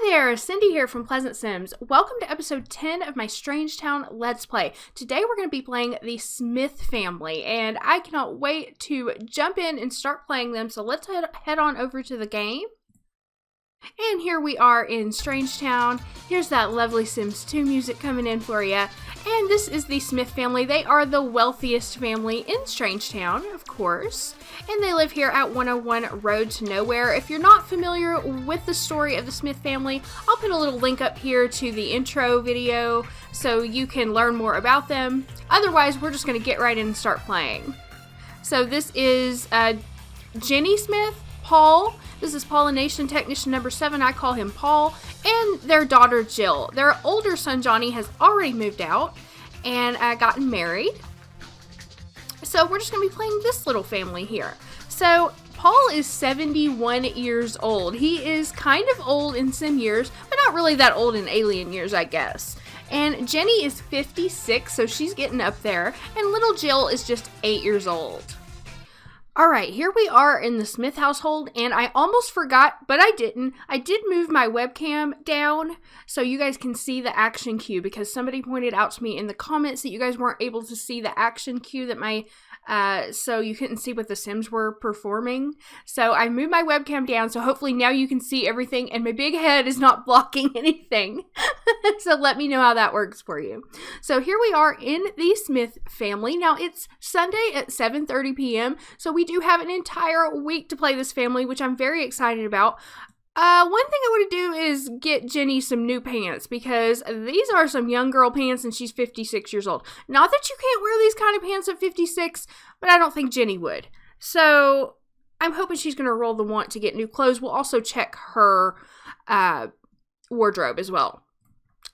there, Cindy here from PleasantSims. Welcome to episode 10 of my Strangetown Let's Play. Today we're going to be playing the Smith family, and I cannot wait to jump in and start playing them, so let's head on over to the game. And here we are in Strangetown. Here's that lovely Sims 2 music coming in for you. And this is the Smith family. They are the wealthiest family in Strangetown, of course. And they live here at 101 Road to Nowhere. If you're not familiar with the story of the Smith family, I'll put a little link up here to the intro video so you can learn more about them. Otherwise, we're just going to get right in and start playing. So this is Jenny Smith, Paul. This is pollination technician number 7. I call him Paul. And their daughter Jill. Their older son Johnny has already moved out and gotten married. So we're just going to be playing this little family here. So Paul is 71 years old. He is kind of old in sim years, but not really that old in alien years, I guess. And Jenny is 56, so she's getting up there. And little Jill is just 8 years old. Alright, here we are in the Smith household, and I almost forgot, but I didn't. I did move my webcam down so you guys can see the action cue, because somebody pointed out to me in the comments that you guys weren't able to see the action cue that so you couldn't see what the Sims were performing. So I moved my webcam down, so hopefully now you can see everything, and my big head is not blocking anything. So let me know how that works for you. So here we are in the Smith family. Now it's Sunday at 7:30 p.m., so we do have an entire week to play this family, which I'm very excited about. One thing I want to do is get Jenny some new pants, because these are some young girl pants and she's 56 years old. Not that you can't wear these kind of pants at 56, but I don't think Jenny would. So I'm hoping she's going to roll the want to get new clothes. We'll also check her wardrobe as well.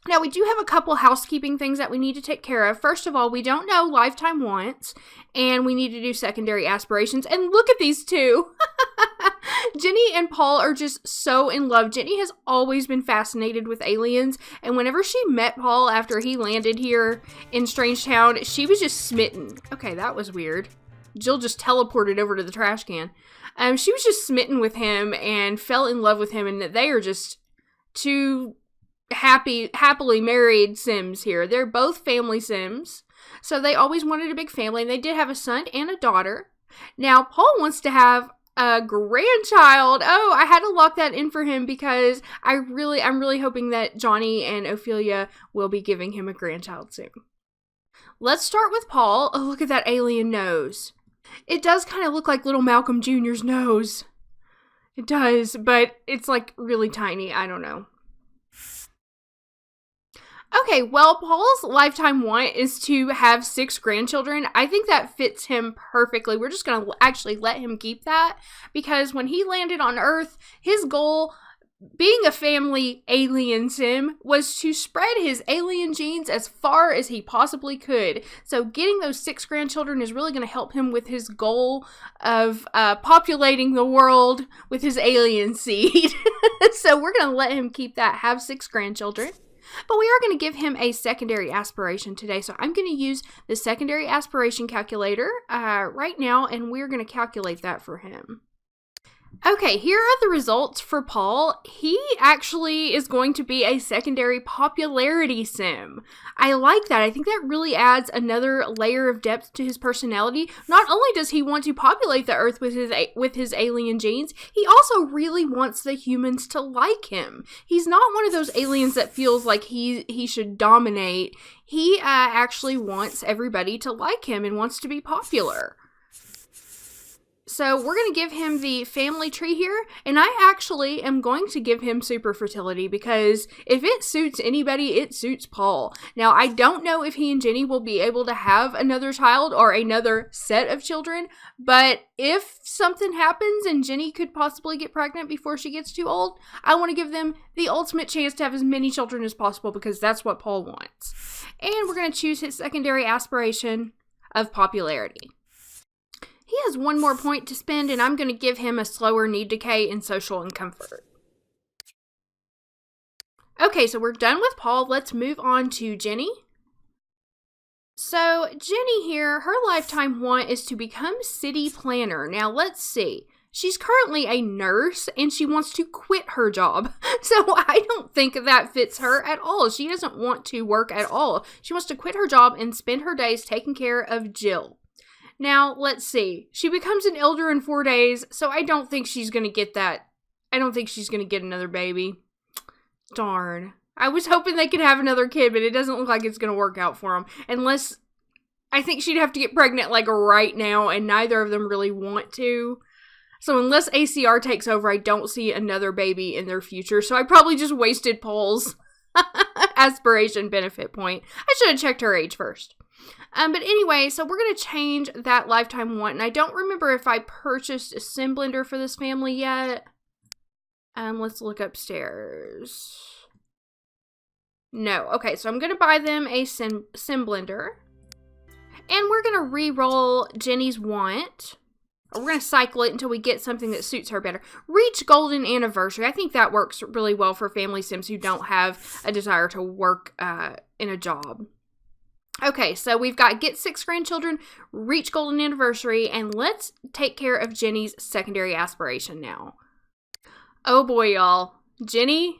Now, we do have a couple housekeeping things that we need to take care of. First of all, we don't know lifetime wants, and we need to do secondary aspirations. And look at these two. Jenny and Paul are just so in love. Jenny has always been fascinated with aliens, and whenever she met Paul after he landed here in Strangetown, she was just smitten. Okay, that was weird. Jill just teleported over to the trash can. She was just smitten with him and fell in love with him, and they are just two happily married Sims here. They're both family Sims, so they always wanted a big family, and they did have a son and a daughter. Now, Paul wants to have a grandchild. Oh, I had to lock that in for him because I'm really hoping that Johnny and Ophelia will be giving him a grandchild soon. Let's start with Paul. Oh, look at that alien nose. It does kind of look like little Malcolm Jr.'s nose. It does, but it's like really tiny. I don't know. Okay, well, Paul's lifetime want is to have 6 grandchildren. I think that fits him perfectly. We're just going to actually let him keep that, because when he landed on Earth, his goal, being a family alien sim, was to spread his alien genes as far as he possibly could. So getting those 6 grandchildren is really going to help him with his goal of populating the world with his alien seed. So we're going to let him keep that, have 6 grandchildren. But we are going to give him a secondary aspiration today, so I'm going to use the secondary aspiration calculator right now, and we're going to calculate that for him. Okay, here are the results for Paul. He actually is going to be a secondary popularity sim. I like that. I think that really adds another layer of depth to his personality. Not only does he want to populate the Earth with his alien genes, he also really wants the humans to like him. He's not one of those aliens that feels like he should dominate. He actually wants everybody to like him and wants to be popular. So we're going to give him the family tree here, and I actually am going to give him super fertility, because if it suits anybody, it suits Paul. Now, I don't know if he and Jenny will be able to have another child or another set of children, but if something happens and Jenny could possibly get pregnant before she gets too old, I want to give them the ultimate chance to have as many children as possible, because that's what Paul wants. And we're going to choose his secondary aspiration of popularity. He has 1 more point to spend, and I'm going to give him a slower need decay in social and comfort. Okay, so we're done with Paul. Let's move on to Jenny. So Jenny here, her lifetime want is to become city planner. Now let's see. She's currently a nurse and she wants to quit her job. So I don't think that fits her at all. She doesn't want to work at all. She wants to quit her job and spend her days taking care of Jill. Now, let's see. She becomes an elder in 4 days, so I don't think she's going to get that. I don't think she's going to get another baby. Darn. I was hoping they could have another kid, but it doesn't look like it's going to work out for them. Unless, I think she'd have to get pregnant like right now, and neither of them really want to. So unless ACR takes over, I don't see another baby in their future. So I probably just wasted Paul's aspiration benefit point. I should have checked her age first. But anyway, so we're going to change that lifetime want. And I don't remember if I purchased a sim blender for this family yet. Let's look upstairs. No. Okay, so I'm going to buy them a sim blender. And we're going to re-roll Jenny's want. We're going to cycle it until we get something that suits her better. Reach golden anniversary. I think that works really well for family sims who don't have a desire to work in a job. Okay, so we've got get 6 grandchildren, reach golden anniversary, and let's take care of Jenny's secondary aspiration now. Oh boy, y'all. Jenny,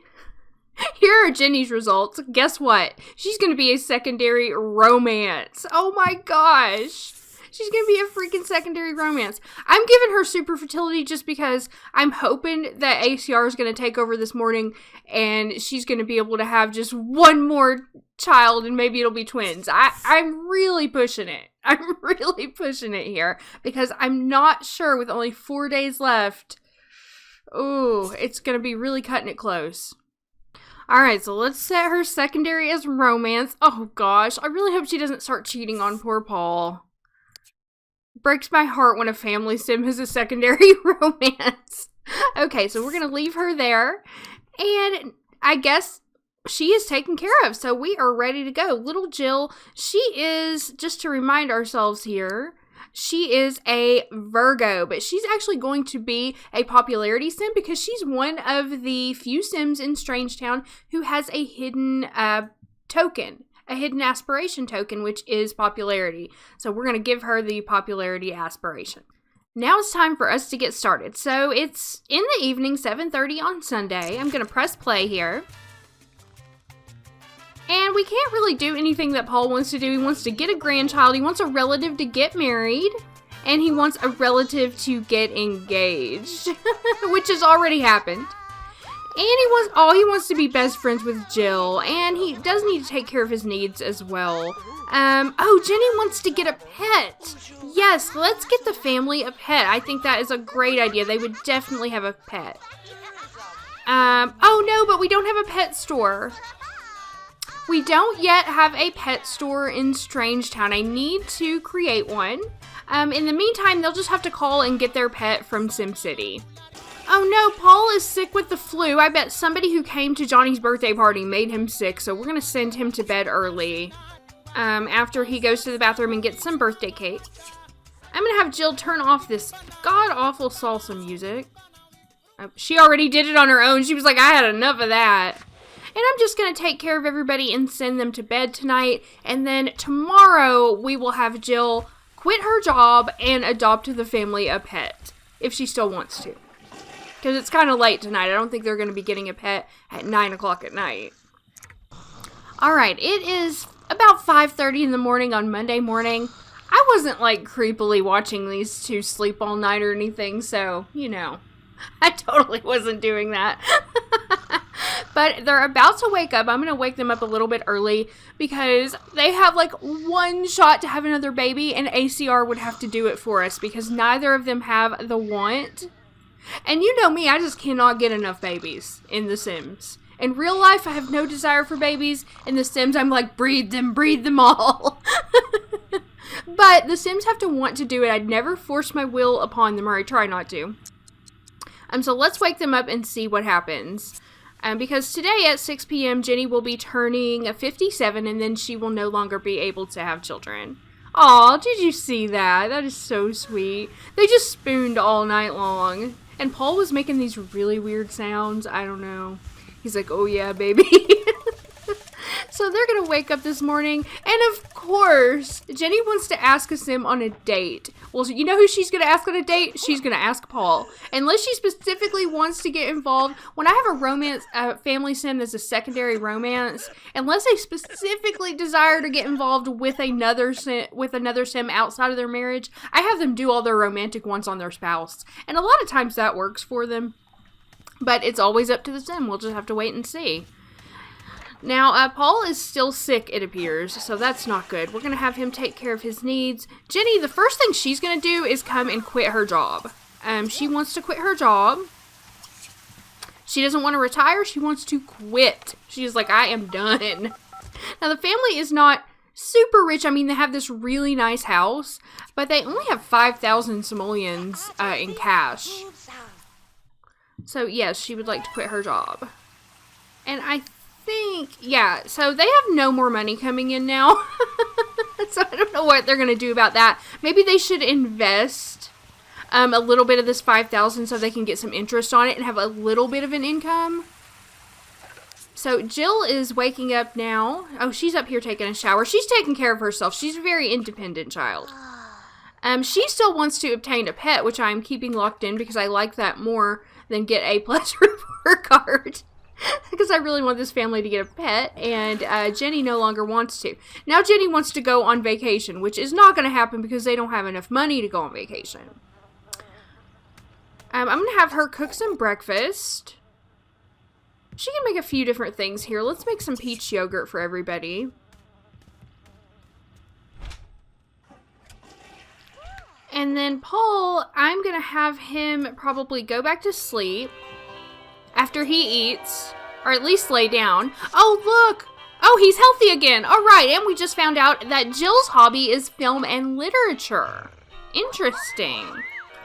here are Jenny's results. Guess what? She's going to be a secondary romance. Oh my gosh. She's going to be a freaking secondary romance. I'm giving her super fertility just because I'm hoping that ACR is going to take over this morning and she's going to be able to have just one more child and maybe it'll be twins. I'm really pushing it. I'm really pushing it here because I'm not sure with only 4 days left. Ooh, it's going to be really cutting it close. Alright, so let's set her secondary as romance. Oh gosh, I really hope she doesn't start cheating on poor Paul. Breaks my heart when a family sim has a secondary romance. Okay, so we're going to leave her there. And I guess she is taken care of. So we are ready to go. Little Jill, she is, just to remind ourselves here, she is a Virgo. But she's actually going to be a popularity sim because she's one of the few sims in Strangetown who has a hidden token. A hidden aspiration token, which is popularity. So we're going to give her the popularity aspiration. Now it's time for us to get started. So it's in the evening, 7:30 on Sunday. I'm going to press play here. And we can't really do anything that Paul wants to do. He wants to get a grandchild. He wants a relative to get married. And he wants a relative to get engaged. Which has already happened. And he wants to be best friends with Jill, and he does need to take care of his needs as well. Oh, Jenny wants to get a pet. Yes, let's get the family a pet. I think that is a great idea. They would definitely have a pet. Oh no, but we don't have a pet store. We don't yet have a pet store in Strangetown. I need to create one. In the meantime, they'll just have to call and get their pet from SimCity. Oh no, Paul is sick with the flu. I bet somebody who came to Johnny's birthday party made him sick, so we're going to send him to bed early after he goes to the bathroom and gets some birthday cake. I'm going to have Jill turn off this god-awful salsa music. She already did it on her own. She was like, I had enough of that. And I'm just going to take care of everybody and send them to bed tonight. And then tomorrow we will have Jill quit her job and adopt the family a pet, if she still wants to. Because it's kind of late tonight. I don't think they're going to be getting a pet at 9 o'clock at night. Alright, it is about 5:30 in the morning on Monday morning. I wasn't like creepily watching these two sleep all night or anything, so, you know, I totally wasn't doing that. But they're about to wake up. I'm going to wake them up a little bit early because they have like one shot to have another baby and ACR would have to do it for us because neither of them have the want. And you know me, I just cannot get enough babies in The Sims. In real life, I have no desire for babies. In The Sims, I'm like, breed them all. But The Sims have to want to do it. I'd never force my will upon them, or I try not to. So let's wake them up and see what happens. Because today at 6 p.m., Jenny will be turning 57, and then she will no longer be able to have children. Aw, did you see that? That is so sweet. They just spooned all night long. And Paul was making these really weird sounds. I don't know. He's like, oh yeah, baby. So they're going to wake up this morning. And of course, Jenny wants to ask a sim on a date. Well, you know who she's going to ask on a date? She's going to ask Paul. Unless she specifically wants to get involved. When I have a romance, family sim that's a secondary romance, unless they specifically desire to get involved with another sim outside of their marriage, I have them do all their romantic ones on their spouse. And a lot of times that works for them. But it's always up to the sim. We'll just have to wait and see. Now, Paul is still sick, it appears, so that's not good. We're going to have him take care of his needs. Jenny, the first thing she's going to do is come and quit her job. She wants to quit her job. She doesn't want to retire. She wants to quit. She's like, I am done. Now, the family is not super rich. I mean, they have this really nice house, but they only have 5,000 simoleons in cash. So, yes, she would like to quit her job. And I think, yeah, so they have no more money coming in now. So I don't know what they're going to do about that. Maybe they should invest a little bit of this 5,000 so they can get some interest on it and have a little bit of an income. So Jill is waking up now. Oh, she's up here taking a shower. She's taking care of herself. She's a very independent child. She still wants to obtain a pet, which I'm keeping locked in because I like that more than get a plus report card. Because I really want this family to get a pet, and Jenny no longer wants to. Now Jenny wants to go on vacation, which is not going to happen because they don't have enough money to go on vacation. I'm going to have her cook some breakfast. She can make a few different things here. Let's make some peach yogurt for everybody. And then Paul, I'm going to have him probably go back to sleep after he eats, or at least lay down. Oh, look! Oh, he's healthy again. All right, and we just found out that Jill's hobby is film and literature. Interesting.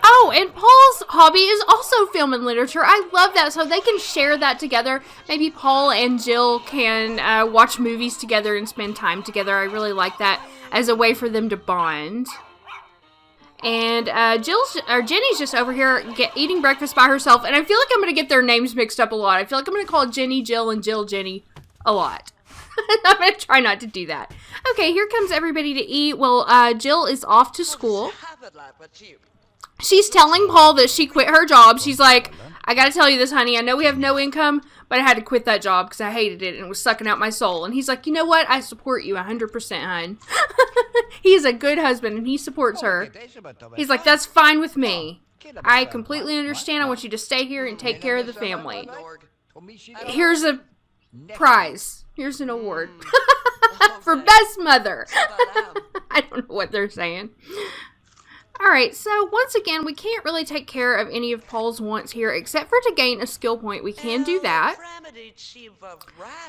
Oh, and Paul's hobby is also film and literature. I love that, so they can share that together. Maybe Paul and Jill can watch movies together and spend time together. I really like that as a way for them to bond. And Jenny's just over here eating breakfast by herself. And I feel like I'm going to get their names mixed up a lot. I feel like I'm going to call Jenny Jill and Jill Jenny a lot. I'm going to try not to do that. Okay, here comes everybody to eat. Well, Jill is off to school. She's telling Paul that she quit her job. She's like, I got to tell you this, honey. I know we have no income, but I had to quit that job because I hated it and it was sucking out my soul. And he's like, you know what? I support you 100%, hon. He's a good husband and he supports her. He's like, that's fine with me. I completely understand. I want you to stay here and take care of the family. Here's a prize. Here's an award. For best mother. I don't know what they're saying. Alright, so once again, we can't really take care of any of Paul's wants here, except for to gain a skill point. We can do that.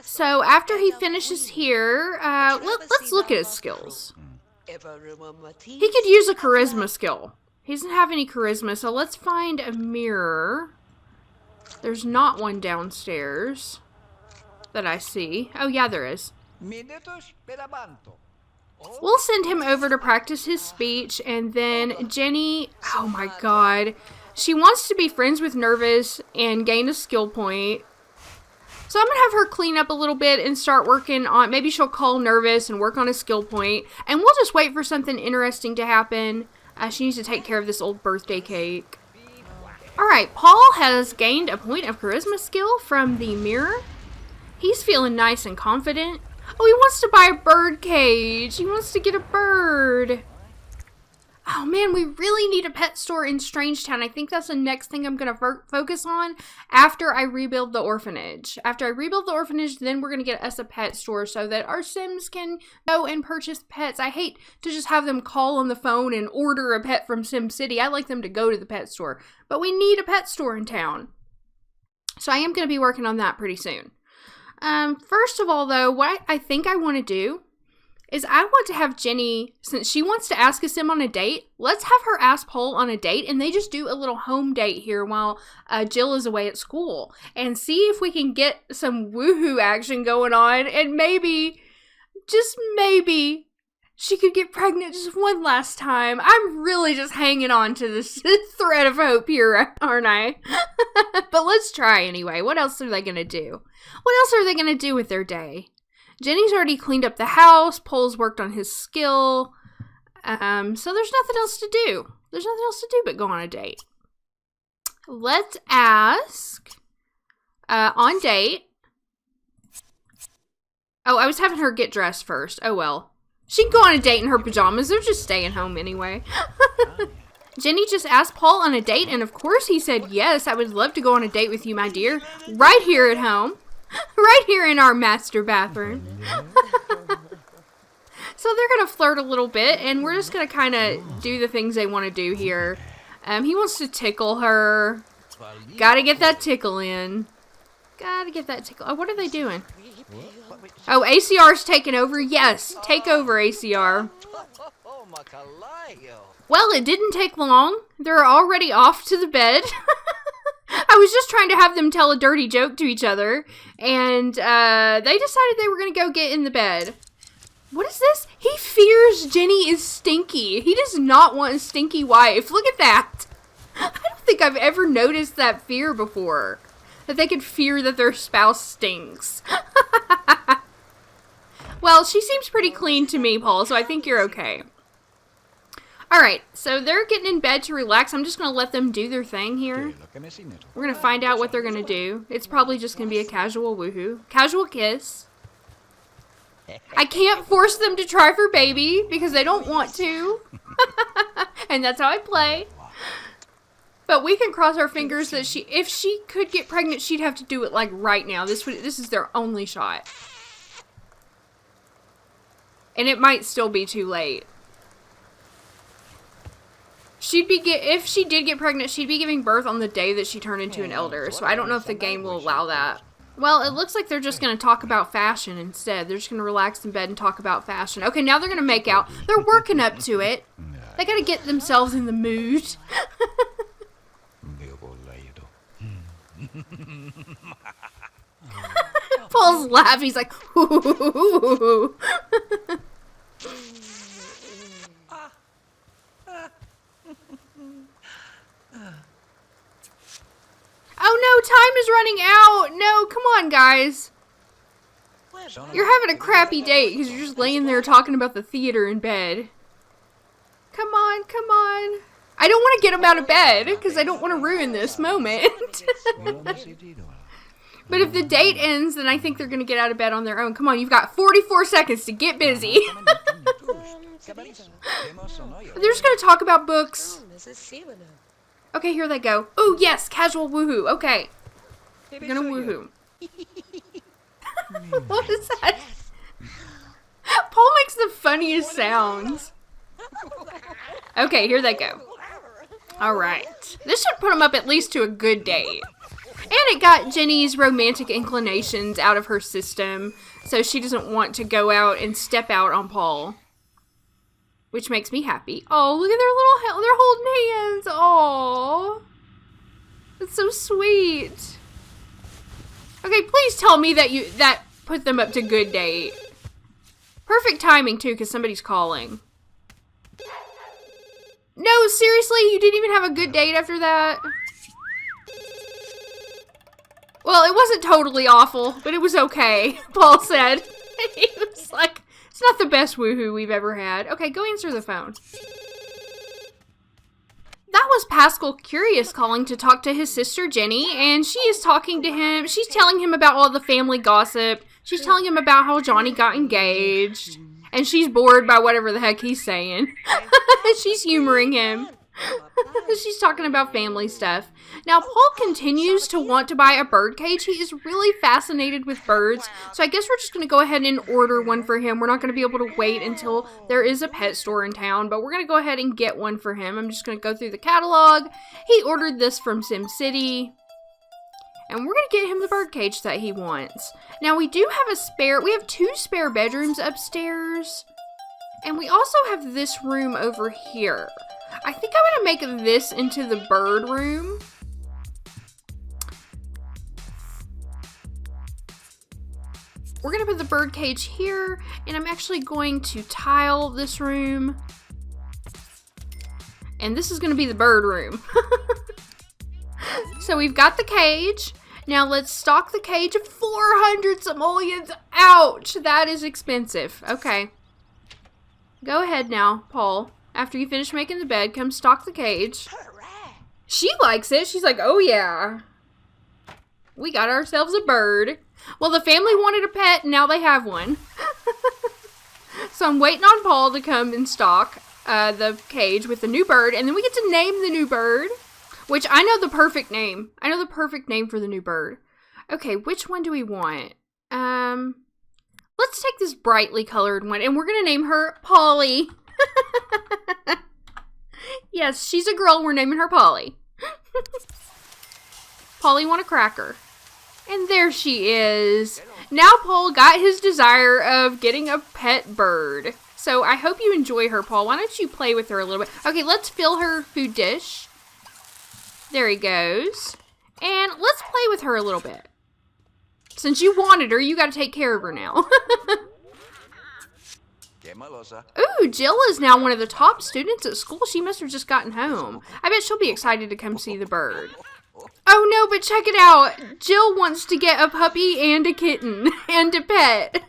So after he finishes here, let's look at his skills. He could use a charisma skill. He doesn't have any charisma, so let's find a mirror. There's not one downstairs that I see. Oh yeah, there is. We'll send him over to practice his speech, and then Jenny, oh my god, she wants to be friends with Nervous and gain a skill point. So I'm going to have her clean up a little bit and start working on, maybe she'll call Nervous and work on a skill point, and we'll just wait for something interesting to happen. She needs to take care of this old birthday cake. Alright, Paul has gained a point of charisma skill from the mirror. He's feeling nice and confident. Oh, he wants to buy a bird cage. He wants to get a bird. Oh, man, we really need a pet store in Strangetown. I think that's the next thing I'm going to focus on after I rebuild the orphanage. After I rebuild the orphanage, then we're going to get us a pet store so that our Sims can go and purchase pets. I hate to just have them call on the phone and order a pet from SimCity. I like them to go to the pet store. But we need a pet store in town. So I am going to be working on that pretty soon. First of all, though, what I think I want to do is I want to have Jenny, since she wants to ask a sim on a date, let's have her ask Paul on a date, and they just do a little home date here while Jill is away at school, and see if we can get some woohoo action going on, and maybe, just maybe, she could get pregnant just one last time. I'm really just hanging on to this thread of hope here, aren't I? But let's try anyway. What else are they going to do? What else are they going to do with their day? Jenny's already cleaned up the house. Paul's worked on his skill. So there's nothing else to do. There's nothing else to do but go on a date. Let's ask on date. Oh, I was having her get dressed first. Oh, well. She can go on a date in her pajamas. They're just staying home anyway. Jenny just asked Paul on a date, and of course he said, yes, I would love to go on a date with you, my dear. Right here at home. Right here in our master bathroom. So they're going to flirt a little bit, and we're just going to kind of do the things they want to do here. He wants to tickle her. Gotta get that tickle in. Gotta get that tickle. Oh, what are they doing? Oh, ACR's taking over? Yes, take over, ACR. Well, it didn't take long. They're already off to the bed. I was just trying to have them tell a dirty joke to each other, and they decided they were going to go get in the bed. What is this? He fears Jenny is stinky. He does not want a stinky wife. Look at that. I don't think I've ever noticed that fear before. That they could fear that their spouse stinks. Well, she seems pretty clean to me, Paul, so I think you're okay. Alright, so they're getting in bed to relax. I'm just going to let them do their thing here. We're going to find out what they're going to do. It's probably just going to be a casual woohoo. Casual kiss. I can't force them to try for baby because they don't want to. And that's how I play. But we can cross our fingers that if she could get pregnant, she'd have to do it like right now. This is their only shot. And it might still be too late. If she did get pregnant, she'd be giving birth on the day that she turned into an elder. So I don't know if the game will allow that. Well, it looks like they're just going to talk about fashion instead. They're just going to relax in bed and talk about fashion. Okay, now they're going to make out. They're working up to it. They got to get themselves in the mood. Paul's laughing. He's like, ooh. Oh no, time is running out. No, come on, guys. You're having a crappy date because you're just laying there talking about the theater in bed. Come on, come on. I don't want to get them out of bed because I don't want to ruin this moment. But if the date ends, then I think they're going to get out of bed on their own. Come on, you've got 44 seconds to get busy. They're just going to talk about books. Okay, here they go. Oh, yes, casual woohoo. Okay. We're going to woohoo. What is that? Paul makes the funniest sounds. Okay, here they go. Alright. This should put them up at least to a good date. And it got Jenny's romantic inclinations out of her system, so she doesn't want to go out and step out on Paul. Which makes me happy. Oh, look at they're holding hands. Oh, that's so sweet. Okay, please tell me that put them up to good date. Perfect timing too, because somebody's calling. No, seriously, you didn't even have a good date after that? Well, it wasn't totally awful, but it was okay, Paul said. He was like, it's not the best woohoo we've ever had. Okay, go answer the phone. That was Pascal Curious calling to talk to his sister Jenny, and she is talking to him. She's telling him about all the family gossip. She's telling him about how Johnny got engaged. And she's bored by whatever the heck he's saying. She's humoring him. She's talking about family stuff. Now, Paul continues to want to buy a bird cage. He is really fascinated with birds. So I guess we're just going to go ahead and order one for him. We're not going to be able to wait until there is a pet store in town. But we're going to go ahead and get one for him. I'm just going to go through the catalog. He ordered this from SimCity. And we're going to get him the bird cage that he wants. Now, we do have we have 2 spare bedrooms upstairs. And we also have this room over here. I think I'm going to make this into the bird room. We're going to put the bird cage here. And I'm actually going to tile this room. And this is going to be the bird room. So we've got the cage. Now let's stock the cage of 400 simoleons. Ouch, that is expensive. Okay. Go ahead now, Paul. After you finish making the bed, come stock the cage. She likes it. She's like, oh yeah. We got ourselves a bird. Well, the family wanted a pet, and now they have one. So I'm waiting on Paul to come and stock the cage with the new bird, and then we get to name the new bird, which I know the perfect name. I know the perfect name for the new bird. Okay, which one do we want? Let's take this brightly colored one, and we're going to name her Polly. Yes, she's a girl. We're naming her Polly. Polly want a cracker. And there she is. Now Paul got his desire of getting a pet bird. So I hope you enjoy her, Paul. Why don't you play with her a little bit? Okay, let's fill her food dish. There he goes. And let's play with her a little bit. Since you wanted her, you got to take care of her now. Ooh, Jill is now one of the top students at school. She must have just gotten home. I bet she'll be excited to come see the bird. Oh no, but check it out. Jill wants to get a puppy and a kitten and a pet.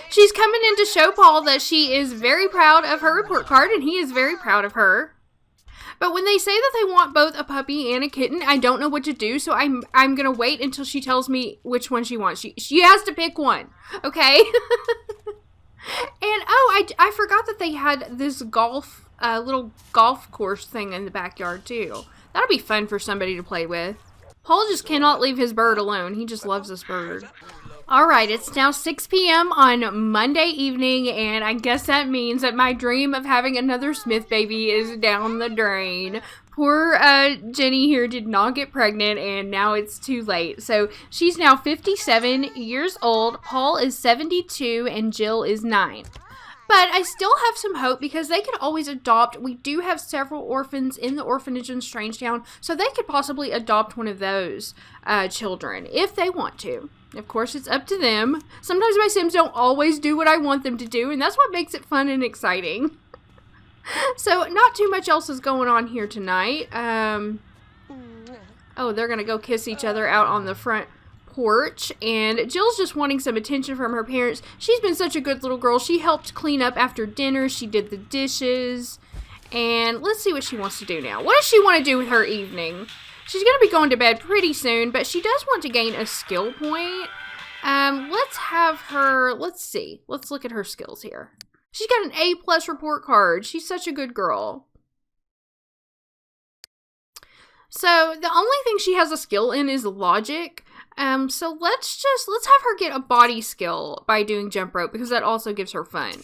She's coming in to show Paul that she is very proud of her report card, and he is very proud of her. But when they say that they want both a puppy and a kitten, I don't know what to do, so I'm going to wait until she tells me which one she wants. She has to pick one, okay? And, oh, I forgot that they had this little golf course thing in the backyard, too. That'll be fun for somebody to play with. Paul just cannot leave his bird alone. He just loves this bird. Alright, it's now 6 p.m. on Monday evening, and I guess that means that my dream of having another Smith baby is down the drain. Poor Jenny here did not get pregnant, and now it's too late. So she's now 57 years old, Paul is 72, and Jill is 9. But I still have some hope because they could always adopt. We do have several orphans in the orphanage in Strangetown, so they could possibly adopt one of those children if they want to. Of course, it's up to them. Sometimes my Sims don't always do what I want them to do, and that's what makes it fun and exciting. So, not too much else is going on here tonight. Oh, they're going to go kiss each other out on the front porch, and Jill's just wanting some attention from her parents. She's been such a good little girl. She helped clean up after dinner. She did the dishes, and let's see what she wants to do now. What does she want to do with her evening? She's going to be going to bed pretty soon, but she does want to gain a skill point. Let's have her, let's see. Let's look at her skills here. She's got an A+ report card. She's such a good girl. So the only thing she has a skill in is logic. So let's have her get a body skill by doing jump rope, because that also gives her fun.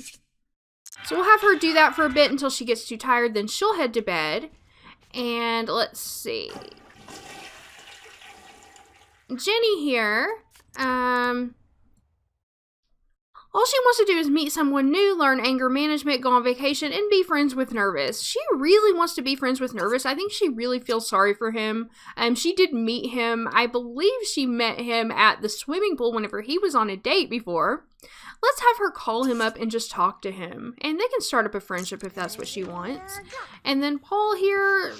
So we'll have her do that for a bit until she gets too tired, then she'll head to bed. And let's see. Jenny here, all she wants to do is meet someone new, learn anger management, go on vacation, and be friends with Nervous. She really wants to be friends with Nervous. I think she really feels sorry for him. She did meet him. I believe she met him at the swimming pool whenever he was on a date before. Let's have her call him up and just talk to him. And they can start up a friendship if that's what she wants. And then Paul here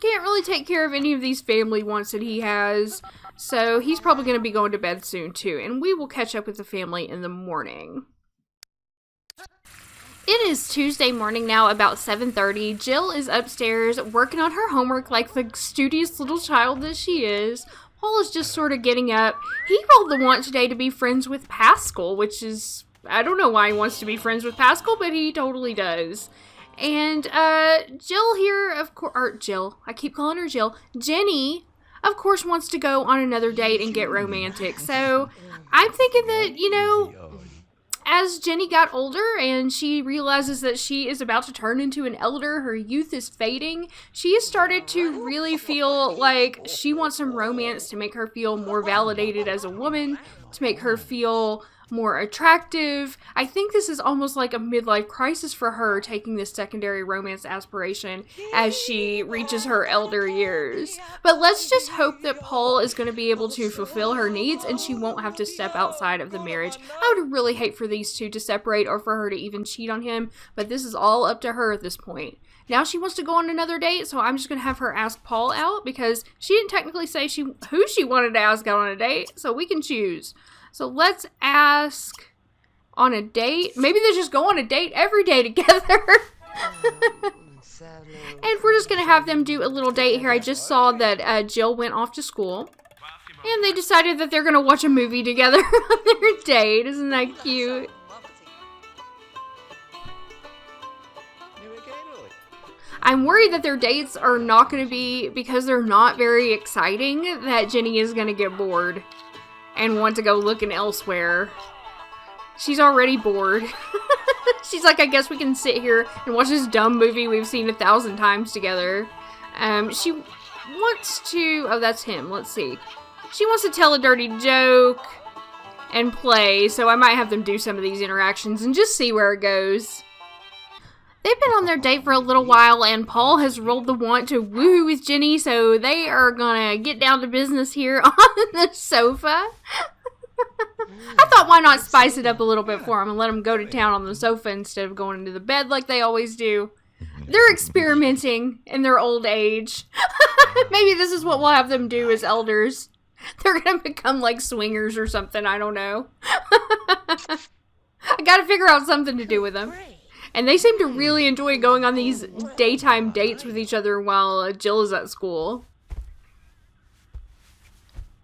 can't really take care of any of these family wants that he has. So he's probably going to be going to bed soon too. And we will catch up with the family in the morning. It is Tuesday morning now, about 7:30. Jill is upstairs working on her homework like the studious little child that she is. Paul is just sort of getting up. He rolled the want today to be friends with Pascal, which is, I don't know why he wants to be friends with Pascal, but he totally does. And Jill here, of course, or Jill, I keep calling her Jill. Jenny, of course, wants to go on another date and get romantic. So I'm thinking that, you know, as Jenny got older and she realizes that she is about to turn into an elder, her youth is fading, she has started to really feel like she wants some romance to make her feel more validated as a woman, to make her feel more attractive. I think this is almost like a midlife crisis for her, taking this secondary romance aspiration as she reaches her elder years. But let's just hope that Paul is going to be able to fulfill her needs and she won't have to step outside of the marriage. I would really hate for these two to separate or for her to even cheat on him, but this is all up to her at this point. Now she wants to go on another date, so I'm just going to have her ask Paul out because she didn't technically say who she wanted to ask out on a date, so we can choose. So let's ask on a date. Maybe they just go on a date every day together. And we're just going to have them do a little date here. I just saw that Jill went off to school. And they decided that they're going to watch a movie together on their date. Isn't that cute? I'm worried that their dates are not going to be, because they're not very exciting, that Jenny is going to get bored and want to go looking elsewhere. She's already bored. She's like, I guess we can sit here and watch this dumb movie we've seen 1,000 times together. She wants to... Oh, that's him. Let's see. She wants to tell a dirty joke and play, so I might have them do some of these interactions and just see where it goes. They've been on their date for a little while, and Paul has rolled the want to woohoo with Jenny, so they are gonna get down to business here on the sofa. I thought, why not spice it up a little bit for them and let them go to town on the sofa instead of going into the bed like they always do. They're experimenting in their old age. Maybe this is what we'll have them do as elders. They're gonna become like swingers or something, I don't know. I gotta figure out something to do with them. And they seem to really enjoy going on these daytime dates with each other while Jill is at school.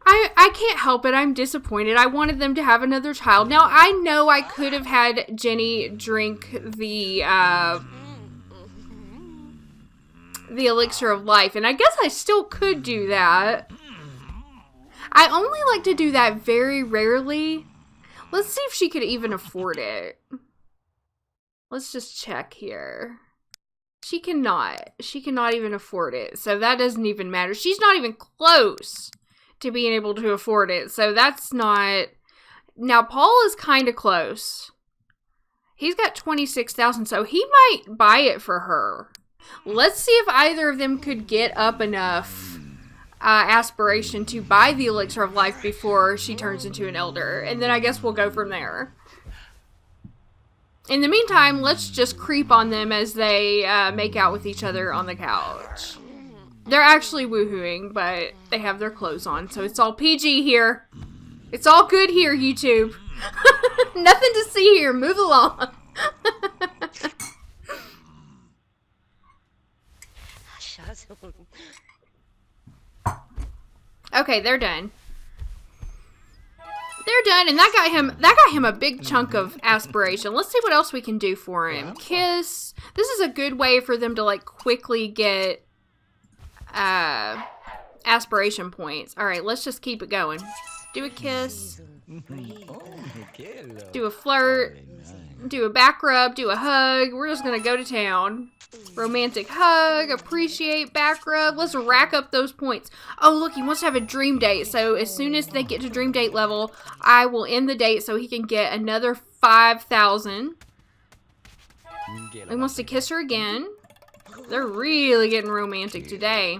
I can't help it. I'm disappointed. I wanted them to have another child. Now, I know I could have had Jenny drink the elixir of life, and I guess I still could do that. I only like to do that very rarely. Let's see if she could even afford it. Let's just check here. She cannot. She cannot even afford it, so that doesn't even matter. She's not even close to being able to afford it, so that's not... Now, Paul is kind of close. He's got 26,000, so he might buy it for her. Let's see if either of them could get up enough aspiration to buy the elixir of life before she turns into an elder, and then I guess we'll go from there. In the meantime, let's just creep on them as they make out with each other on the couch. They're actually woohooing, but they have their clothes on, so it's all PG here. It's all good here, YouTube. Nothing to see here. Move along. Okay, they're done. They're done, and that got him a big chunk of aspiration. Let's see what else we can do for him. Kiss. This is a good way for them to like quickly get aspiration points. All right, let's just keep it going. Do a kiss. Do a flirt. Do a back rub. Do a hug. We're just gonna go to town. Romantic hug. Appreciate. Back rub. Let's rack up those points. Oh, look, he wants to have a dream date. So as soon as they get to dream date level, I will end the date so he can get another 5,000. He wants to kiss her again. They're really getting romantic today.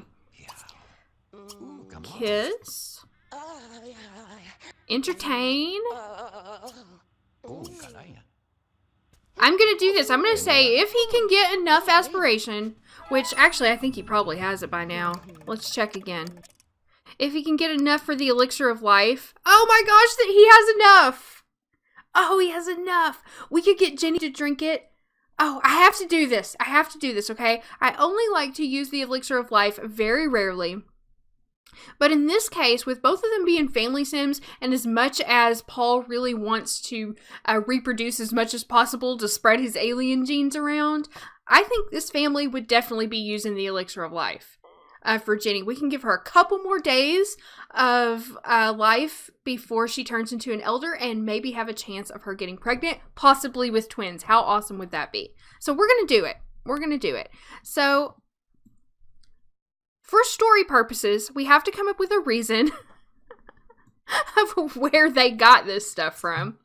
Kiss. Entertain. I'm going to do this. I'm going to say if he can get enough aspiration, which actually I think he probably has it by now. Let's check again. If he can get enough for the elixir of life. Oh my gosh, that he has enough. Oh, he has enough. We could get Jenny to drink it. Oh, I have to do this. I have to do this, okay? I only like to use the elixir of life very rarely. But in this case, with both of them being family sims, and as much as Paul really wants to reproduce as much as possible to spread his alien genes around, I think this family would definitely be using the elixir of life for Jenny. We can give her a couple more days of life before she turns into an elder and maybe have a chance of her getting pregnant, possibly with twins. How awesome would that be? So we're going to do it. We're going to do it. So for story purposes, we have to come up with a reason of where they got this stuff from.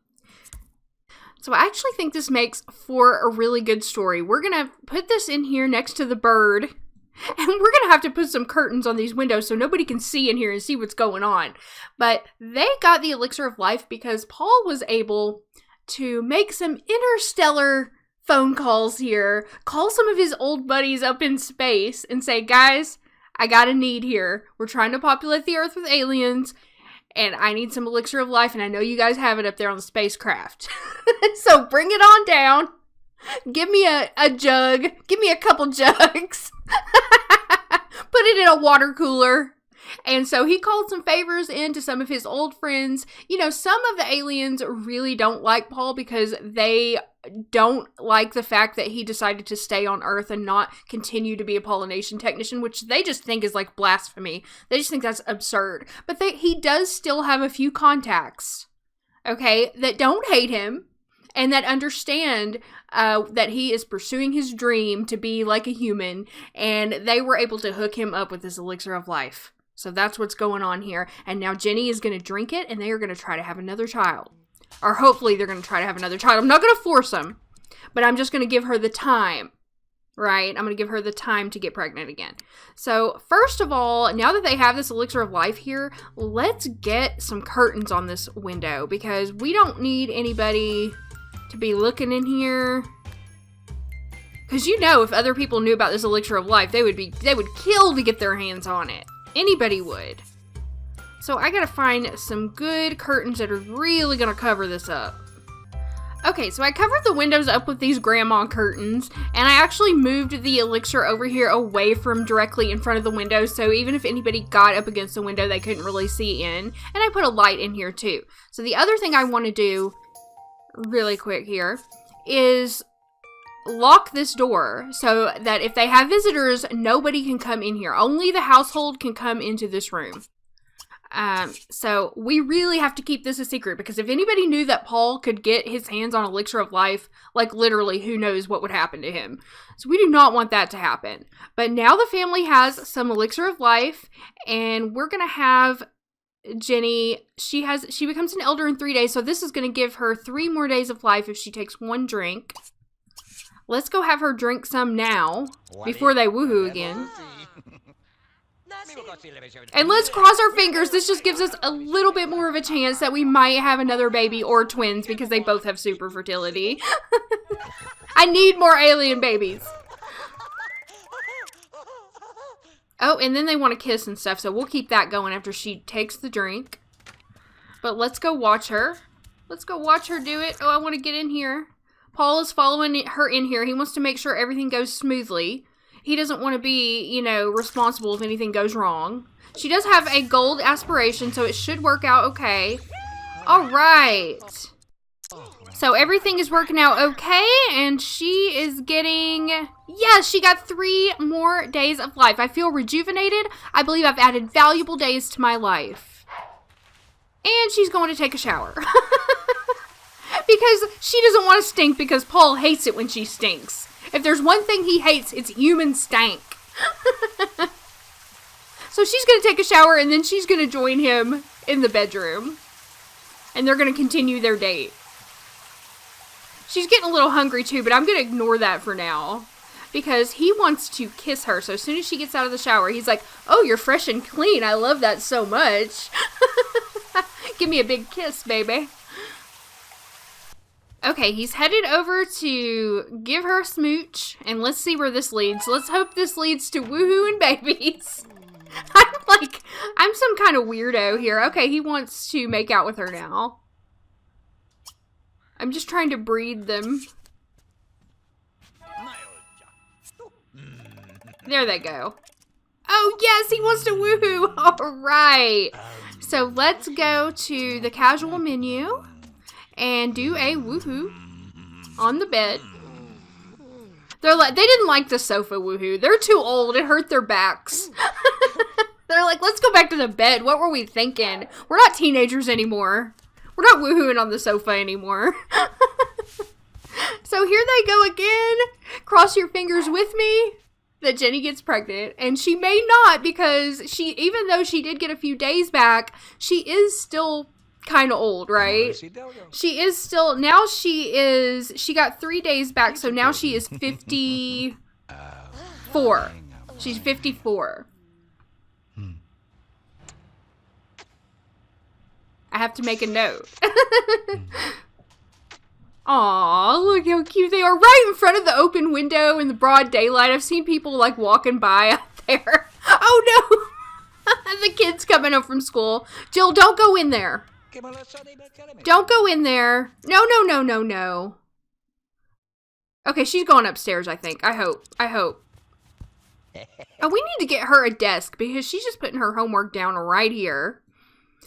So I actually think this makes for a really good story. We're going to put this in here next to the bird, and we're going to have to put some curtains on these windows so nobody can see in here and see what's going on. But they got the elixir of life because Paul was able to make some interstellar phone calls here. Call some of his old buddies up in space and say, guys, I got a need here. We're trying to populate the Earth with aliens, and I need some elixir of life, and I know you guys have it up there on the spacecraft. So bring it on down. Give me a jug. Give me a couple jugs. Put it in a water cooler. And so he called some favors in to some of his old friends. You know, some of the aliens really don't like Paul because they don't like the fact that he decided to stay on Earth and not continue to be a pollination technician, which they just think is like blasphemy. They just think that's absurd. But he does still have a few contacts, okay, that don't hate him and that understand that he is pursuing his dream to be like a human, and they were able to hook him up with this elixir of life. So that's what's going on here. And now Jenny is going to drink it, and they are going to try to have another child. Or hopefully they're going to try to have another child. I'm not going to force them, but I'm just going to give her the time, right? I'm going to give her the time to get pregnant again. So first of all, now that they have this elixir of life here, let's get some curtains on this window, because we don't need anybody to be looking in here. Because you know, if other people knew about this elixir of life, they would kill to get their hands on it. Anybody would. So I gotta find some good curtains that are really gonna cover this up. Okay, so I covered the windows up with these grandma curtains, and I actually moved the elixir over here away from directly in front of the window, so even if anybody got up against the window, they couldn't really see in. And I put a light in here too. So the other thing I want to do really quick here is lock this door so that if they have visitors, nobody can come in here. Only the household can come into this room. So we really have to keep this a secret, because if anybody knew that Paul could get his hands on elixir of life, like literally who knows what would happen to him. So we do not want that to happen. But now the family has some elixir of life, and we're going to have Jenny, she becomes an elder in 3 days, so this is going to give her 3 more days of life if she takes 1 drink. Let's go have her drink some now, before they woohoo again. And let's cross our fingers. This just gives us a little bit more of a chance that we might have another baby or twins, because they both have super fertility. I need more alien babies. Oh, and then they want to kiss and stuff, so we'll keep that going after she takes the drink. But let's go watch her. Let's go watch her do it. Oh, I want to get in here. Paul is following her in here. He wants to make sure everything goes smoothly. He doesn't want to be, you know, responsible if anything goes wrong. She does have a gold aspiration, so it should work out okay. All right. So everything is working out okay, and she is getting... Yes, she got 3 more days of life. I feel rejuvenated. I believe I've added valuable days to my life. And she's going to take a shower. Because she doesn't want to stink, because Paul hates it when she stinks. If there's one thing he hates, it's human stank. So she's going to take a shower, and then she's going to join him in the bedroom. And they're going to continue their date. She's getting a little hungry too, but I'm going to ignore that for now. Because he wants to kiss her. So as soon as she gets out of the shower, he's like, oh, you're fresh and clean. I love that so much. Give me a big kiss, baby. Okay, he's headed over to give her a smooch, and let's see where this leads. Let's hope this leads to woohoo and babies. I'm some kind of weirdo here. Okay, he wants to make out with her now. I'm just trying to breed them. There they go. Oh, yes, he wants to woohoo. All right. So let's go to the casual menu and do a woohoo on the bed. They didn't like the sofa woohoo. They're too old. It hurt their backs. They're like, let's go back to the bed. What were we thinking? We're not teenagers anymore. We're not woohooing on the sofa anymore. So here they go again. Cross your fingers with me that Jenny gets pregnant. And she may not, because even though she did get a few days back, she is still kind of old, right? She is still, now she got 3 days back, so now she is 54. She's 54. I have to make a note. Aw, look how cute they are. Right in front of the open window in the broad daylight. I've seen people, like, walking by out there. Oh, no. The kid's coming home from school. Jill, don't go in there. Don't go in there. No, no, no, no, no. Okay, she's going upstairs, I think. I hope. Oh, we need to get her a desk because she's just putting her homework down right here.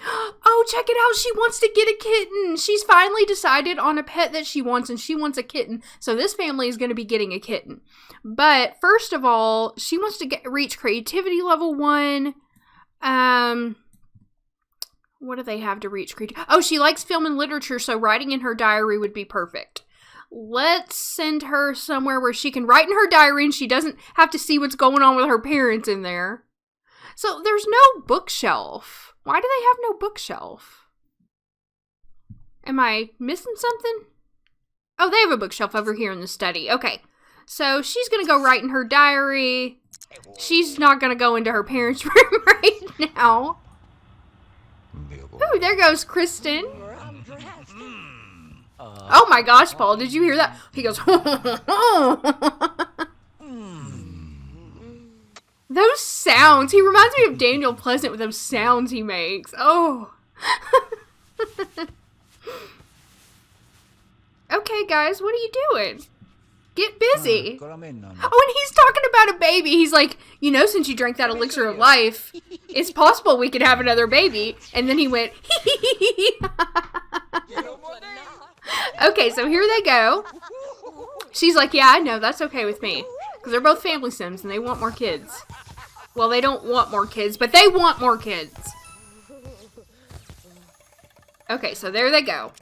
Oh, check it out. She wants to get a kitten. She's finally decided on a pet that she wants, and she wants a kitten. So this family is going to be getting a kitten. But first of all, she wants to reach creativity level 1. What do they have to reach creativity? Oh, she likes film and literature, so writing in her diary would be perfect. Let's send her somewhere where she can write in her diary and she doesn't have to see what's going on with her parents in there. So there's no bookshelf. Why do they have no bookshelf? Am I missing something? Oh, they have a bookshelf over here in the study. Okay. So she's going to go write in her diary. She's not going to go into her parents' room right now. Ooh, there goes Kristen. Oh my gosh, Paul, did you hear that? He goes, those sounds. He reminds me of Daniel Pleasant with those sounds he makes. Oh. Okay, guys, what are you doing? Get busy. Oh, and he's talking about a baby. He's like, you know, since you drank that elixir of life, it's possible we could have another baby. And then he went, Okay, so here they go. She's like, yeah, I know, that's okay with me. Because they're both family sims and they want more kids. Well, they don't want more kids, but they want more kids. Okay, so there they go.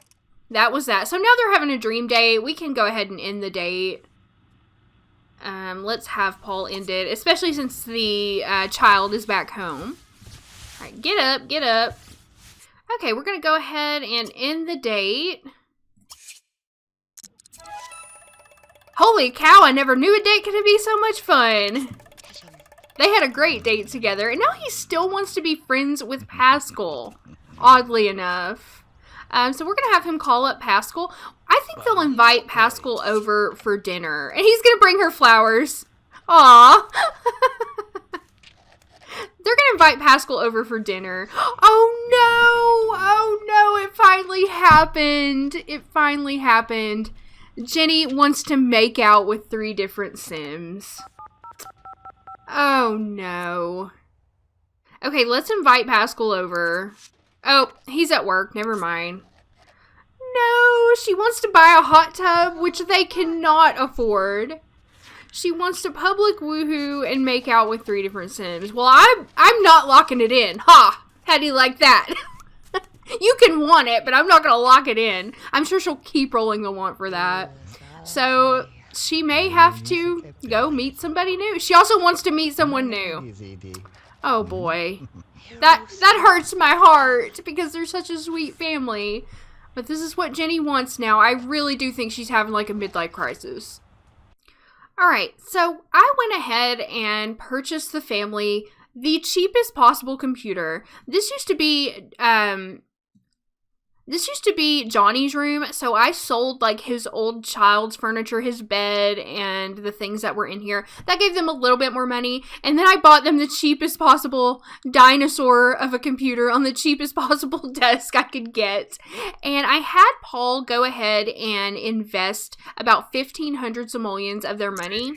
That was that. So now they're having a dream date. We can go ahead and end the date. Let's have Paul end it, especially since the child is back home. All right, get up, get up. Okay, we're going to go ahead and end the date. Holy cow, I never knew a date could be so much fun. They had a great date together, and now he still wants to be friends with Pascal, oddly enough. So we're going to have him call up Pascal. I think they'll invite Pascal over for dinner, and he's going to bring her flowers. Aww. They're going to invite Pascal over for dinner. Oh no, it finally happened. It finally happened. Jenny wants to make out with 3 different Sims. Oh, no. Okay, let's invite Pascal over. Oh, he's at work. Never mind. No, she wants to buy a hot tub, which they cannot afford. She wants to public woohoo and make out with 3 different Sims. Well, I'm not locking it in. Ha! How do you like that? You can want it, but I'm not going to lock it in. I'm sure she'll keep rolling the want for that. So she may have to go meet somebody new. She also wants to meet someone new. Oh boy. That hurts my heart because they're such a sweet family. But this is what Jenny wants now. I really do think she's having like a midlife crisis. Alright, so I went ahead and purchased the family the cheapest possible computer. This used to be Johnny's room, so I sold like his old child's furniture, his bed, and the things that were in here. That gave them a little bit more money, and then I bought them the cheapest possible dinosaur of a computer on the cheapest possible desk I could get. And I had Paul go ahead and invest about 1,500 simoleons of their money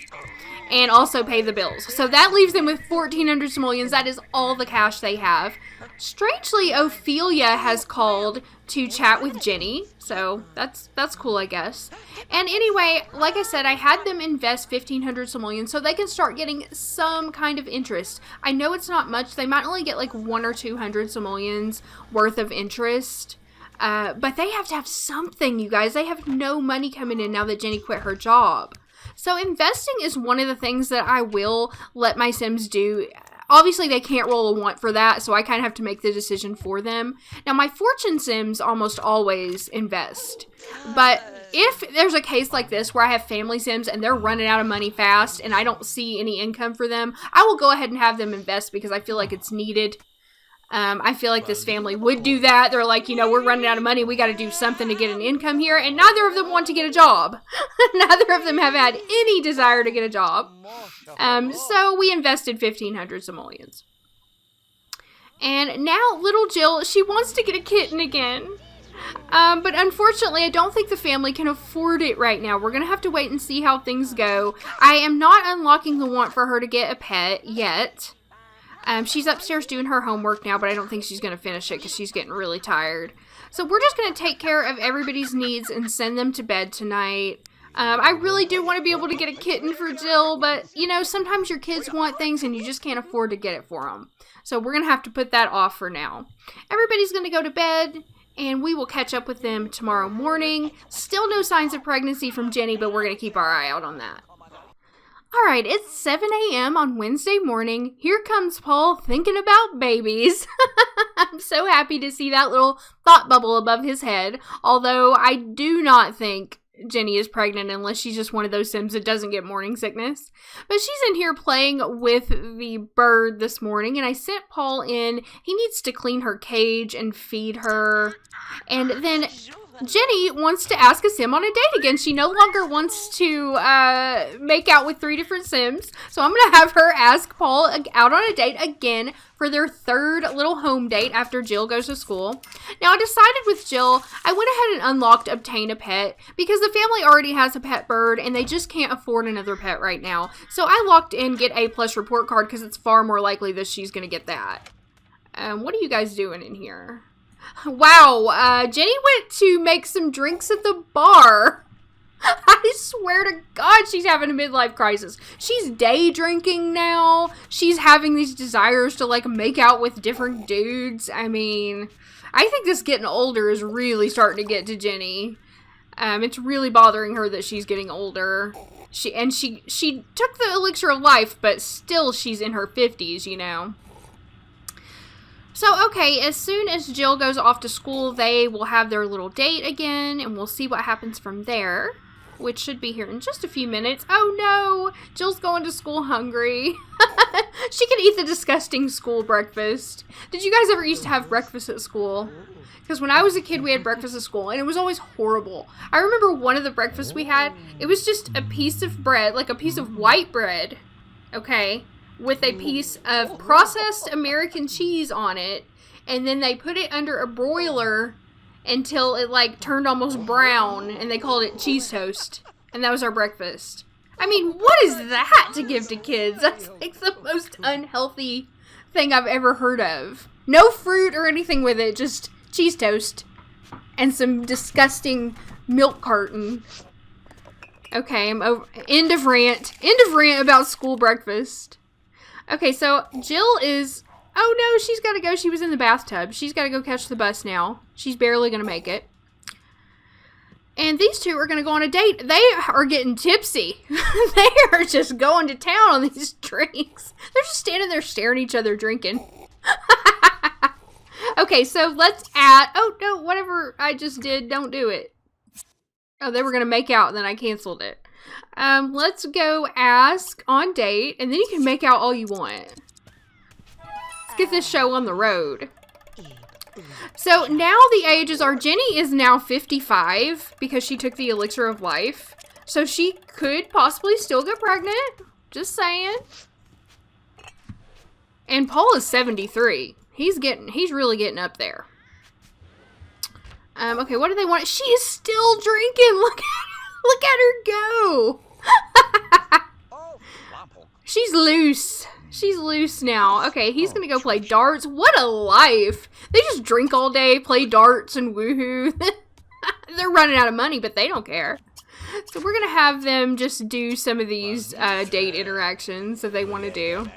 and also pay the bills. So that leaves them with 1,400 simoleons. That is all the cash they have. Strangely, Ophelia has called to chat with Jenny, so that's cool, I guess. And anyway, like I said, I had them invest 1,500 simoleons so they can start getting some kind of interest. I know it's not much. They might only get like 100 or 200 simoleons worth of interest, but they have to have something, you guys. They have no money coming in now that Jenny quit her job. So investing is one of the things that I will let my Sims do. Obviously, they can't roll a want for that, so I kind of have to make the decision for them. Now, my fortune Sims almost always invest. But if there's a case like this where I have family Sims and they're running out of money fast and I don't see any income for them, I will go ahead and have them invest because I feel like it's needed. I feel like this family would do that. They're like, you know, we're running out of money. We got to do something to get an income here. And neither of them want to get a job. Neither of them have had any desire to get a job. So we invested 1,500 simoleons. And now little Jill, she wants to get a kitten again. But unfortunately, I don't think the family can afford it right now. We're going to have to wait and see how things go. I am not unlocking the want for her to get a pet yet. She's upstairs doing her homework now, but I don't think she's going to finish it because she's getting really tired. So we're just going to take care of everybody's needs and send them to bed tonight. I really do want to be able to get a kitten for Jill, but, you know, sometimes your kids want things and you just can't afford to get it for them. So we're going to have to put that off for now. Everybody's going to go to bed, and we will catch up with them tomorrow morning. Still no signs of pregnancy from Jenny, but we're going to keep our eye out on that. Alright, it's 7 a.m. on Wednesday morning. Here comes Paul thinking about babies. I'm so happy to see that little thought bubble above his head. Although I do not think Jenny is pregnant unless she's just one of those Sims that doesn't get morning sickness. But she's in here playing with the bird this morning, and I sent Paul in. He needs to clean her cage and feed her. And then Jenny wants to ask a Sim on a date again. She no longer wants to make out with 3 different Sims. So I'm going to have her ask Paul out on a date again for their third little home date after Jill goes to school. Now, I decided with Jill, I went ahead and unlocked Obtain a Pet because the family already has a pet bird and they just can't afford another pet right now. So I locked in Get A+ report card because it's far more likely that she's going to get that. What are you guys doing in here? Wow, Jenny went to make some drinks at the bar. I swear to God, she's having a midlife crisis. She's day drinking now. She's having these desires to, like, make out with different dudes. I mean, I think this getting older is really starting to get to Jenny. It's really bothering her that she's getting older. She took the elixir of life, but still she's in her 50s, you know. So, okay, as soon as Jill goes off to school, they will have their little date again, and we'll see what happens from there, which should be here in just a few minutes. Oh, no! Jill's going to school hungry. She can eat the disgusting school breakfast. Did you guys ever used to have breakfast at school? Because when I was a kid, we had breakfast at school, and it was always horrible. I remember one of the breakfasts we had, it was just a piece of bread, like a piece of white bread, okay, with a piece of processed American cheese on it, and then they put it under a broiler until it, like, turned almost brown, and they called it cheese toast, and that was our breakfast. I mean, what is that to give to kids? That's, like, the most unhealthy thing I've ever heard of. No fruit or anything with it, just cheese toast and some disgusting milk carton. Okay, I'm over. End of rant about school breakfast. Okay, so Jill is, oh no, she's got to go. She was in the bathtub. She's got to go catch the bus now. She's barely going to make it. And these two are going to go on a date. They are getting tipsy. They are just going to town on these drinks. They're just standing there staring at each other drinking. Okay, so let's add, oh no, whatever I just did, don't do it. Oh, they were going to make out and then I canceled it. Let's go ask on date, and then you can make out all you want. Let's get this show on the road. So now the ages are, Jenny is now 55 because she took the elixir of life. So she could possibly still get pregnant. Just saying. And Paul is 73. He's really getting up there. Okay, what do they want? She is still drinking. Look at her go. She's loose. She's loose now. Okay, he's gonna go play darts. What a life. They just drink all day, play darts, and woohoo. They're running out of money, but they don't care. So we're gonna have them just do some of these date interactions that they want to do.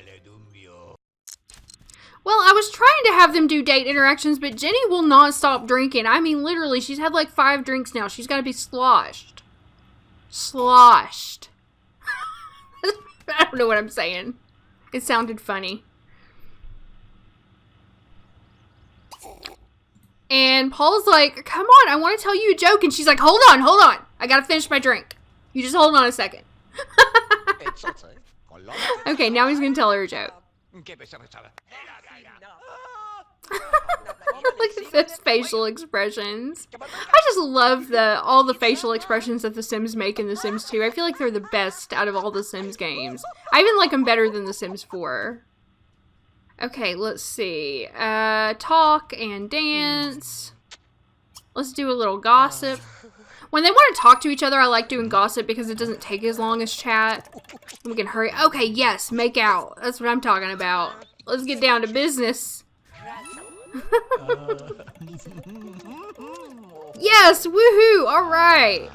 Well, I was trying to have them do date interactions, but Jenny will not stop drinking. I mean, literally, she's had like 5 drinks now. She's got to be sloshed. Sloshed. I don't know what I'm saying. It sounded funny. And Paul's like, come on, I want to tell you a joke. And she's like, hold on. I got to finish my drink. You just hold on a second. Okay, now he's going to tell her a joke. Look at those facial expressions. I just love all the facial expressions that the Sims make in The Sims 2. I feel like they're the best out of all the Sims games. I even like them better than The Sims 4. Okay, let's see. Talk and dance. Let's do a little gossip. When they want to talk to each other, I like doing gossip because it doesn't take as long as chat. We can hurry. Okay, yes, make out. That's what I'm talking about. Let's get down to business. Yes, woohoo! Alright.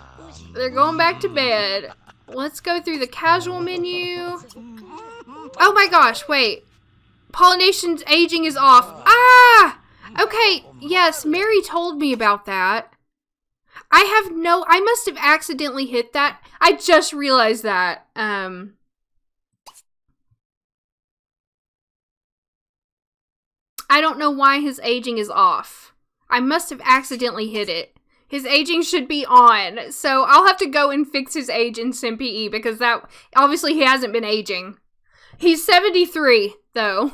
They're going back to bed. Let's go through the casual menu. Oh my gosh, wait. Pollination's aging is off. Ah! Okay, yes, Mary told me about that. I must have accidentally hit that. I just realized that. I don't know why his aging is off. I must have accidentally hit it. His aging should be on. So I'll have to go and fix his age in SimPE because that obviously he hasn't been aging. He's 73 though.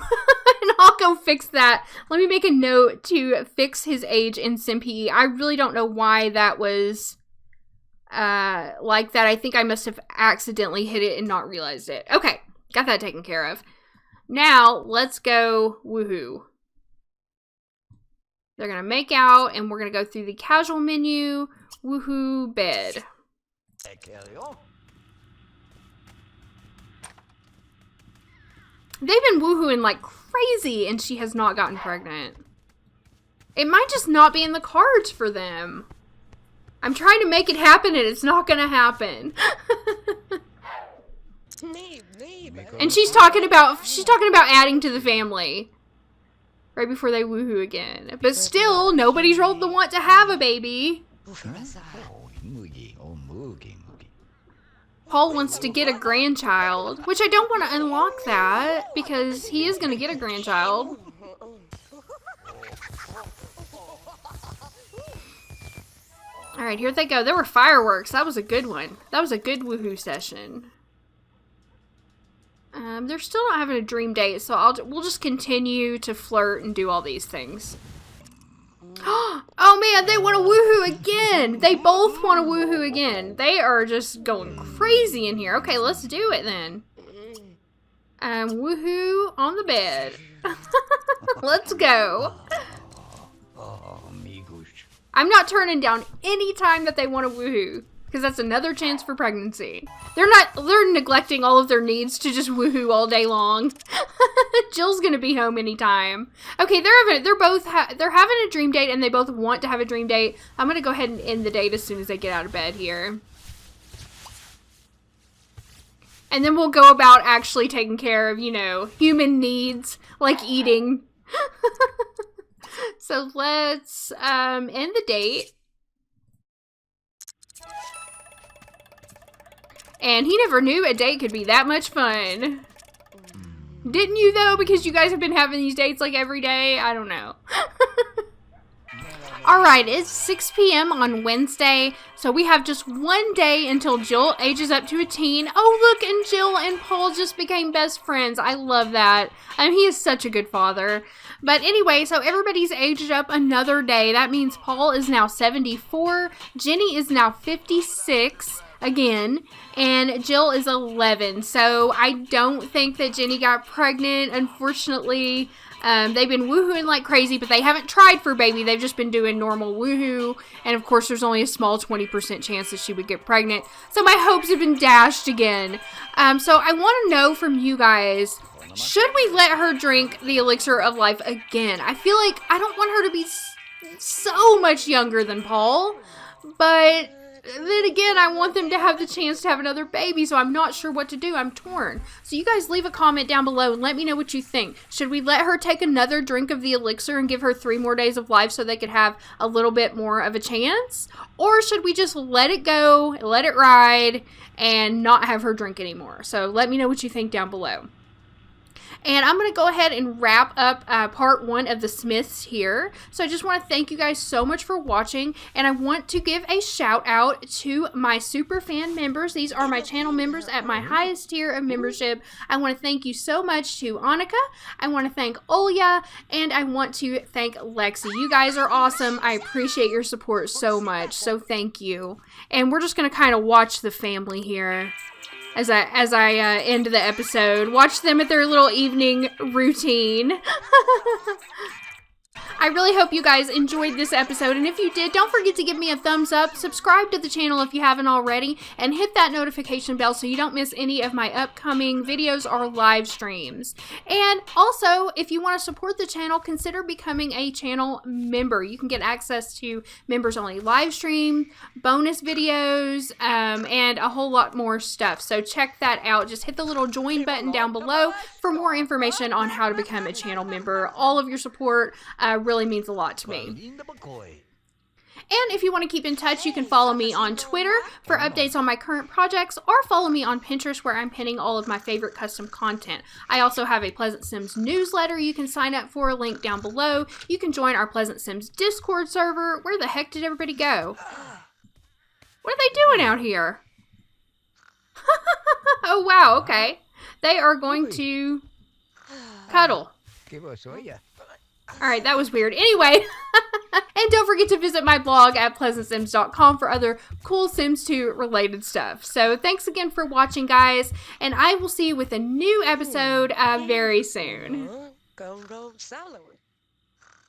And I'll go fix that. Let me make a note to fix his age in SimPE. I really don't know why that was like that. I think I must have accidentally hit it and not realized it. Okay, got that taken care of. Now let's go woohoo. They're going to make out, and we're going to go through the casual menu. Woohoo, bed. They've been woohooing like crazy, and she has not gotten pregnant. It might just not be in the cards for them. I'm trying to make it happen, and it's not going to happen. And she's talking about adding to the family. Right before they woohoo again. But still, nobody's rolled the want to have a baby. Paul wants to get a grandchild, which I don't want to unlock that because he is going to get a grandchild. Alright, here they go. There were fireworks. That was a good one. That was a good woohoo session. They're still not having a dream date, so we'll just continue to flirt and do all these things. Oh man, they want to woohoo again! They both want to woohoo again. They are just going crazy in here. Okay, let's do it then. Woohoo on the bed. Let's go. I'm not turning down any time that they want to woohoo. Because that's another chance for pregnancy. They're neglecting all of their needs to just woohoo all day long. Jill's gonna be home anytime. Okay, they're having a dream date and they both want to have a dream date. I'm gonna go ahead and end the date as soon as they get out of bed here. And then we'll go about actually taking care of, you know, human needs like eating. So let's end the date. And he never knew a date could be that much fun. Didn't you, though? Because you guys have been having these dates, like, every day? I don't know. Alright, it's 6 p.m. on Wednesday, so we have just one day until Jill ages up to a teen. Oh, look, and Jill and Paul just became best friends. I love that. He is such a good father. But anyway, so everybody's aged up another day. That means Paul is now 74, Jenny is now 56, again, and Jill is 11. So I don't think that Jenny got pregnant, unfortunately. They've been woohooing like crazy, but they haven't tried for a baby. They've just been doing normal woohoo. And of course, there's only a small 20% chance that she would get pregnant. So my hopes have been dashed again. So I want to know from you guys, should we let her drink the elixir of life again? I feel like I don't want her to be so much younger than Paul, but then again, I want them to have the chance to have another baby, so I'm not sure what to do. I'm torn. So you guys leave a comment down below and let me know what you think. Should we let her take another drink of the elixir and give her 3 more days of life so they could have a little bit more of a chance? Or should we just let it go, let it ride, and not have her drink anymore? So let me know what you think down below. And I'm going to go ahead and wrap up part 1 of the Smiths here. So I just want to thank you guys so much for watching. And I want to give a shout out to my super fan members. These are my channel members at my highest tier of membership. I want to thank you so much to Annika. I want to thank Olya. And I want to thank Lexi. You guys are awesome. I appreciate your support so much. So thank you. And we're just going to kind of watch the family here. As I end the episode. Watch them at their little evening routine. I really hope you guys enjoyed this episode, and if you did, don't forget to give me a thumbs up, subscribe to the channel if you haven't already, and hit that notification bell so you don't miss any of my upcoming videos or live streams. And also, if you want to support the channel, consider becoming a channel member. You can get access to members-only live stream, bonus videos, and a whole lot more stuff. So check that out. Just hit the little join button down below for more information on how to become a channel member. All of your support really means a lot to me. And if you want to keep in touch, you can follow me on Twitter for updates on my current projects, or follow me on Pinterest where I'm pinning all of my favorite custom content. I also have a PleasantSims newsletter you can sign up for, link down below. You can join our PleasantSims Discord server. Where the heck did everybody go? What are they doing out here? Oh wow, okay. They are going to cuddle. Alright, that was weird. Anyway, and don't forget to visit my blog at PleasantSims.com for other cool Sims 2 related stuff. So thanks again for watching, guys, and I will see you with a new episode very soon.